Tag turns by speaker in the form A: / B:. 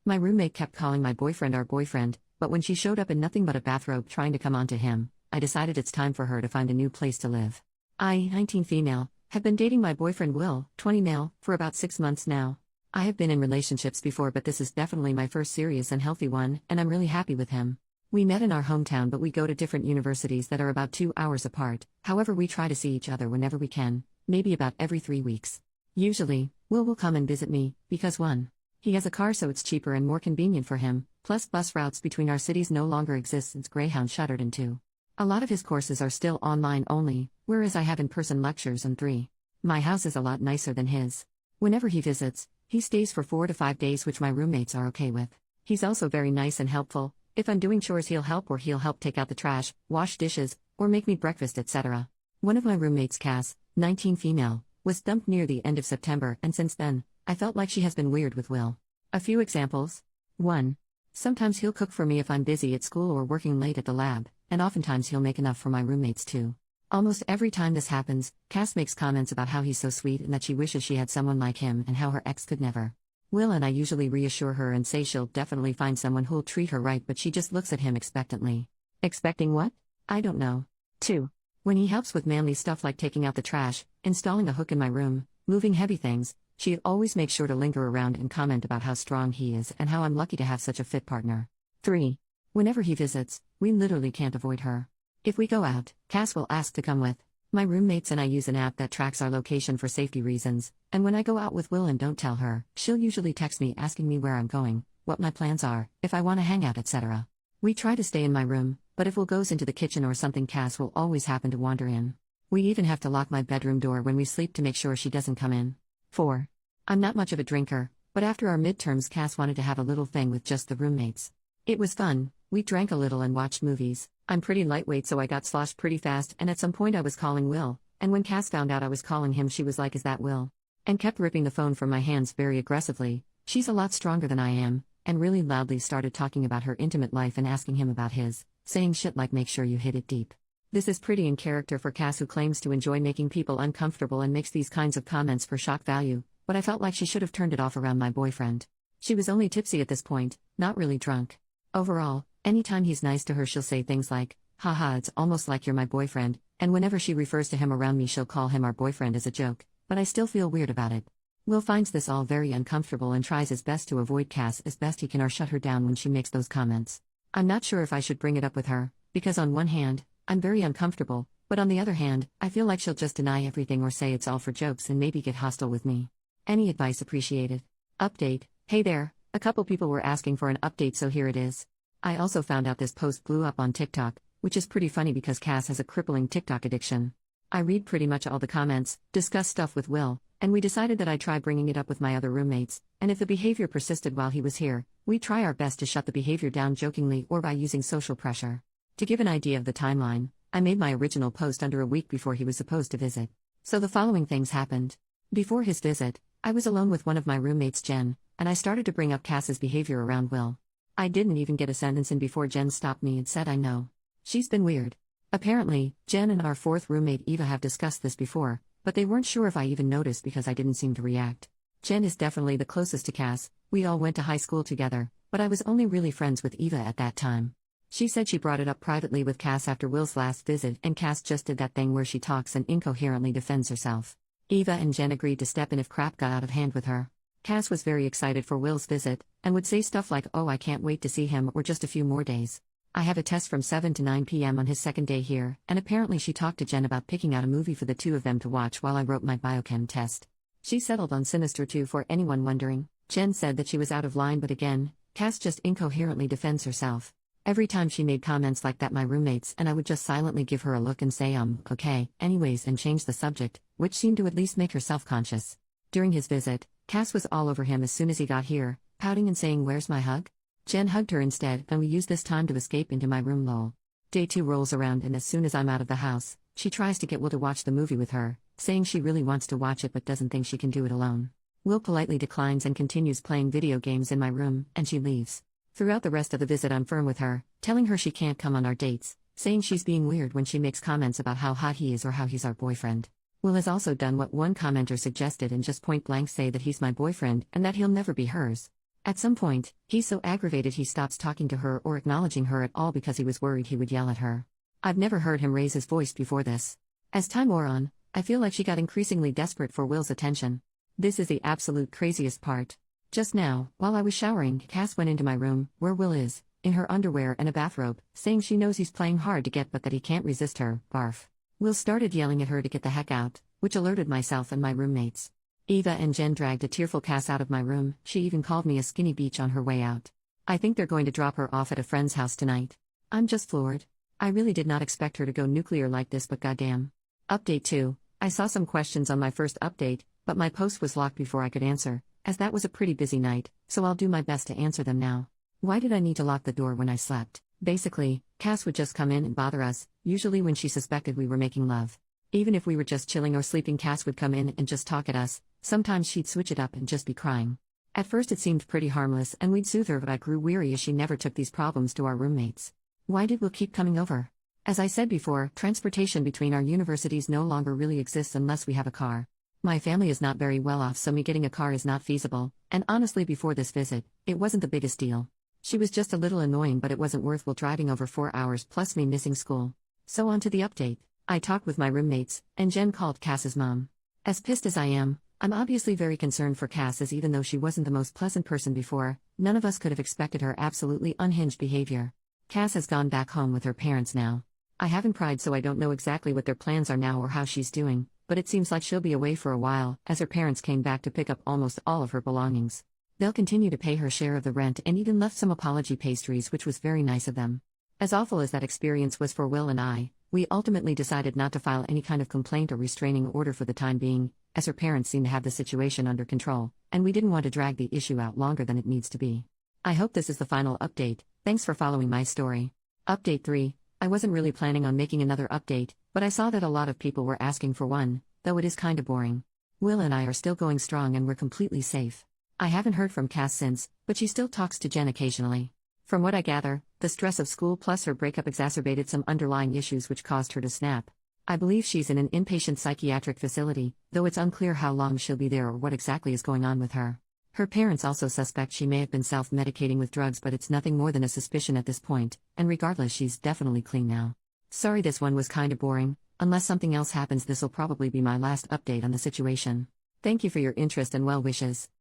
A: My roommate kept calling my boyfriend our boyfriend, but when she showed up in nothing but a bathrobe trying to come on to him, I decided it's time for her to find a new place to live. I, 19 female, have been dating my boyfriend Will, 20 male, for about 6 months now. I have been in relationships before, but this is definitely my first serious and healthy one, and I'm really happy with him. We met in our hometown, but we go to different universities that are about 2 hours apart. However, we try to see each other whenever we can, maybe about every 3 weeks. Usually, Will come and visit me, because 1. He has a car, so it's cheaper and more convenient for him, plus bus routes between our cities no longer exist since Greyhound shuttered, and 2. A lot of his courses are still online only, whereas I have in-person lectures, and 3. My house is a lot nicer than his. Whenever he visits, he stays for 4 to 5 days, which my roommates are okay with. He's also very nice and helpful. If I'm doing chores, he'll help, or he'll help take out the trash, wash dishes, or make me breakfast, etc. One of my roommates, Cass, 19 female, was dumped near the end of September, and since then, I felt like she has been weird with Will. A few examples. 1. Sometimes he'll cook for me if I'm busy at school or working late at the lab, and oftentimes he'll make enough for my roommates too. Almost every time this happens, Cass makes comments about how he's so sweet and that she wishes she had someone like him and how her ex could never. Will and I usually reassure her and say she'll definitely find someone who'll treat her right, but she just looks at him expectantly. Expecting what? I don't know. 2. When he helps with manly stuff like taking out the trash, installing a hook in my room, moving heavy things, she always makes sure to linger around and comment about how strong he is and how I'm lucky to have such a fit partner. 3. Whenever he visits, we literally can't avoid her. If we go out, Cass will ask to come with. My roommates and I use an app that tracks our location for safety reasons, and when I go out with Will and don't tell her, she'll usually text me asking me where I'm going, what my plans are, if I want to hang out, etc. We try to stay in my room, but if Will goes into the kitchen or something, Cass will always happen to wander in. We even have to lock my bedroom door when we sleep to make sure she doesn't come in. 4. I'm not much of a drinker, but after our midterms, Cass wanted to have a little thing with just the roommates. It was fun. We drank a little and watched movies. I'm pretty lightweight, so I got sloshed pretty fast, and at some point I was calling Will, and when Cass found out I was calling him, she was like, "Is that Will?" and kept ripping the phone from my hands very aggressively. She's a lot stronger than I am, and really loudly started talking about her intimate life and asking him about his, saying shit like, "Make sure you hit it deep." This is pretty in character for Cass, who claims to enjoy making people uncomfortable and makes these kinds of comments for shock value, but I felt like she should have turned it off around my boyfriend. She was only tipsy at this point, not really drunk. Overall, anytime he's nice to her, she'll say things like, "Haha, it's almost like you're my boyfriend," and whenever she refers to him around me, she'll call him our boyfriend as a joke, but I still feel weird about it. Will finds this all very uncomfortable and tries his best to avoid Cass as best he can or shut her down when she makes those comments. I'm not sure if I should bring it up with her, because on one hand, I'm very uncomfortable, but on the other hand, I feel like she'll just deny everything or say it's all for jokes and maybe get hostile with me. Any advice appreciated. Update. Hey there, a couple people were asking for an update, so here it is. I also found out this post blew up on TikTok, which is pretty funny because Cass has a crippling TikTok addiction. I read pretty much all the comments, discuss stuff with Will, and we decided that I'd try bringing it up with my other roommates, and if the behavior persisted while he was here, we'd try our best to shut the behavior down jokingly or by using social pressure. To give an idea of the timeline, I made my original post under a week before he was supposed to visit. So the following things happened. Before his visit, I was alone with one of my roommates, Jen, and I started to bring up Cass's behavior around Will. I didn't even get a sentence in before Jen stopped me and said, "I know. She's been weird." Apparently, Jen and our fourth roommate Eva have discussed this before, but they weren't sure if I even noticed because I didn't seem to react. Jen is definitely the closest to Cass. We all went to high school together, but I was only really friends with Eva at that time. She said she brought it up privately with Cass after Will's last visit, and Cass just did that thing where she talks and incoherently defends herself. Eva and Jen agreed to step in if crap got out of hand with her. Cass was very excited for Will's visit, and would say stuff like, "Oh, I can't wait to see him," or "just a few more days." I have a test from 7 to 9 p.m. on his second day here, and apparently she talked to Jen about picking out a movie for the two of them to watch while I wrote my biochem test. She settled on Sinister 2 for anyone wondering. Jen said that she was out of line, but again, Cass just incoherently defends herself. Every time she made comments like that, my roommates and I would just silently give her a look and say, okay, anyways, and change the subject, which seemed to at least make her self-conscious. During his visit, Cass was all over him as soon as he got here, pouting and saying, "Where's my hug?" Jen hugged her instead, and we used this time to escape into my room. Lol. Day 2 rolls around, and as soon as I'm out of the house, she tries to get Will to watch the movie with her, saying she really wants to watch it but doesn't think she can do it alone. Will politely declines and continues playing video games in my room, and she leaves. Throughout the rest of the visit, I'm firm with her, telling her she can't come on our dates, saying she's being weird when she makes comments about how hot he is or how he's our boyfriend. Will has also done what one commenter suggested and just point blank say that he's my boyfriend and that he'll never be hers. At some point, he's so aggravated he stops talking to her or acknowledging her at all because he was worried he would yell at her. I've never heard him raise his voice before this. As time wore on, I feel like she got increasingly desperate for Will's attention. This is the absolute craziest part. Just now, while I was showering, Cass went into my room, where Will is, in her underwear and a bathrobe, saying she knows he's playing hard to get but that he can't resist her, barf. Will started yelling at her to get the heck out, which alerted myself and my roommates. Eva and Jen dragged a tearful Cass out of my room. She even called me a skinny bitch on her way out. I think they're going to drop her off at a friend's house tonight. I'm just floored. I really did not expect her to go nuclear like this, but goddamn. Update 2. I saw some questions on my first update, but my post was locked before I could answer, as that was a pretty busy night, so I'll do my best to answer them now. Why did I need to lock the door when I slept? Basically, Cass would just come in and bother us, usually when she suspected we were making love. Even if we were just chilling or sleeping, Cass would come in and just talk at us. Sometimes she'd switch it up and just be crying. At first it seemed pretty harmless and we'd soothe her, but I grew weary as she never took these problems to our roommates. Why did Will keep coming over? As I said before, transportation between our universities no longer really exists unless we have a car. My family is not very well off, so me getting a car is not feasible, and honestly before this visit, it wasn't the biggest deal. She was just a little annoying, but it wasn't worth Will driving over 4 hours plus me missing school. So on to the update. I talked with my roommates, and Jen called Cass's mom. As pissed as I am, I'm obviously very concerned for Cass, as even though she wasn't the most pleasant person before, none of us could have expected her absolutely unhinged behavior. Cass has gone back home with her parents now. I haven't pried, so I don't know exactly what their plans are now or how she's doing, but it seems like she'll be away for a while, as her parents came back to pick up almost all of her belongings. They'll continue to pay her share of the rent and even left some apology pastries, which was very nice of them. As awful as that experience was for Will and I, we ultimately decided not to file any kind of complaint or restraining order for the time being, as her parents seemed to have the situation under control, and we didn't want to drag the issue out longer than it needs to be. I hope this is the final update. Thanks for following my story. Update 3. I wasn't really planning on making another update, but I saw that a lot of people were asking for one, though it is kinda boring. Will and I are still going strong and we're completely safe. I haven't heard from Cass since, but she still talks to Jen occasionally. From what I gather, the stress of school plus her breakup exacerbated some underlying issues which caused her to snap. I believe she's in an inpatient psychiatric facility, though it's unclear how long she'll be there or what exactly is going on with her. Her parents also suspect she may have been self-medicating with drugs, but it's nothing more than a suspicion at this point, and regardless, she's definitely clean now. Sorry this one was kinda boring. Unless something else happens, this'll probably be my last update on the situation. Thank you for your interest and well wishes.